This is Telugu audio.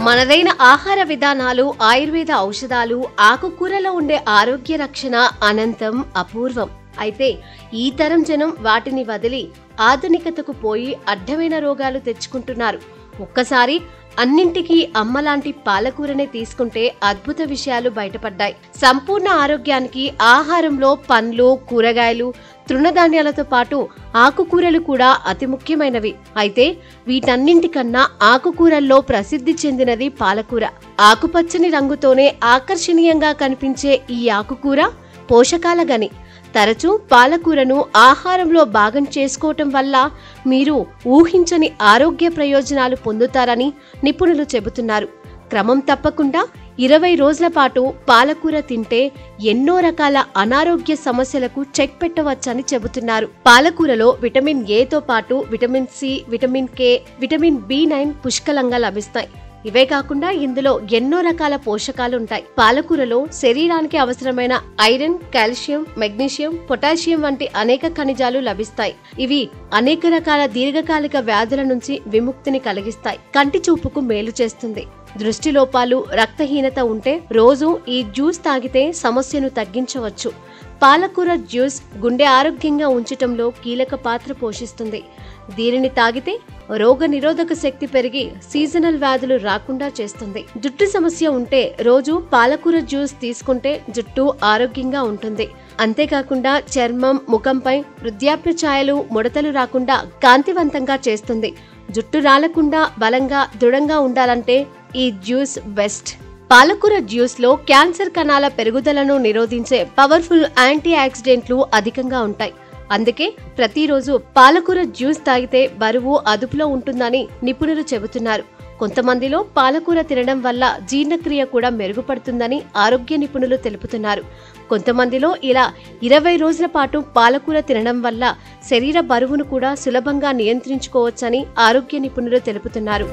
మనదైన ఆహార విధానాలు, ఆయుర్వేద ఔషధాలు, ఆకుకూరలో ఉండే ఆరోగ్య రక్షణ అనంతం, అపూర్వం. అయితే ఈ తరం జనం వాటిని వదిలి ఆధునికతకు పోయి అడ్డమైన రోగాలు తెచ్చుకుంటున్నారు. ఒక్కసారి అన్నింటికీ అమ్మలాంటి పాలకూరనే తీసుకుంటే అద్భుత విషయాలు బయటపడ్డాయి. సంపూర్ణ ఆరోగ్యానికి ఆహారంలో పండ్లు, కూరగాయలు, తృణధాన్యాలతో పాటు ఆకుకూరలు కూడా అతి ముఖ్యమైనవి. అయితే వీటన్నింటికన్నా ఆకుకూరల్లో ప్రసిద్ధి చెందినది పాలకూర. ఆకుపచ్చని రంగుతోనే ఆకర్షణీయంగా కనిపించే ఈ ఆకుకూర పోషకాల గని. తరచూ పాలకూరను ఆహారంలో భాగం చేసుకోవటం వల్ల మీరు ఊహించని ఆరోగ్య ప్రయోజనాలు పొందుతారని నిపుణులు చెబుతున్నారు. క్రమం తప్పకుండా 20 రోజుల పాటు పాలకూర తింటే ఎన్నో రకాల అనారోగ్య సమస్యలకు చెక్ పెట్టవచ్చని చెబుతున్నారు. పాలకూరలో విటమిన్ ఏతో పాటు vitamin C, vitamin K, vitamin B nine పుష్కలంగా లభిస్తాయి. ఇవే కాకుండా ఇందులో ఎన్నో రకాల పోషకాలుంటాయి. పాలకూరలో శరీరానికి అవసరమైన ఐరన్, కాల్షియం, మెగ్నీషియం, పొటాషియం వంటి అనేక ఖనిజాలు లభిస్తాయి. ఇవి అనేక రకాల దీర్ఘకాలిక వ్యాధుల నుంచి విముక్తిని కలిగిస్తాయి. కంటి చూపుకు మేలు చేస్తుంది. దృష్టి లోపాలు, రక్తహీనత ఉంటే రోజు ఈ జ్యూస్ తాగితే సమస్యను తగ్గించవచ్చు. పాలకూర జ్యూస్ గుండె ఆరోగ్యంగా ఉంచటంలో కీలక పాత్ర పోషిస్తుంది. దీనిని తాగితే రోగ నిరోధక శక్తి పెరిగి సీజనల్ వ్యాధులు రాకుండా చేస్తుంది. జుట్టు సమస్య ఉంటే రోజు పాలకూర జ్యూస్ తీసుకుంటే జుట్టు ఆరోగ్యంగా ఉంటుంది. అంతేకాకుండా చర్మం, ముఖంపై వృద్ధాప్య ఛాయలు, ముడతలు రాకుండా కాంతివంతంగా చేస్తుంది. జుట్టు రాలకుండా బలంగా, దృఢంగా ఉండాలంటే ఈ జ్యూస్ బెస్ట్. పాలకూర జ్యూస్ లో క్యాన్సర్ కణాల పెరుగుదలను నిరోధించే పవర్ఫుల్ యాంటీ ఆక్సిడెంట్లు అధికంగా ఉంటాయి. అందుకే ప్రతిరోజు పాలకూర జ్యూస్ తాగితే బరువు అదుపులో ఉంటుందని నిపుణులు చెబుతున్నారు. కొంతమందిలో పాలకూర తినడం వల్ల జీర్ణక్రియ కూడా మెరుగుపడుతుందని ఆరోగ్య నిపుణులు తెలుపుతున్నారు. కొంతమందిలో ఇలా 20 రోజుల పాటు పాలకూర తినడం వల్ల శరీర బరువును కూడా సులభంగా నియంత్రించుకోవచ్చని ఆరోగ్య నిపుణులు తెలుపుతున్నారు.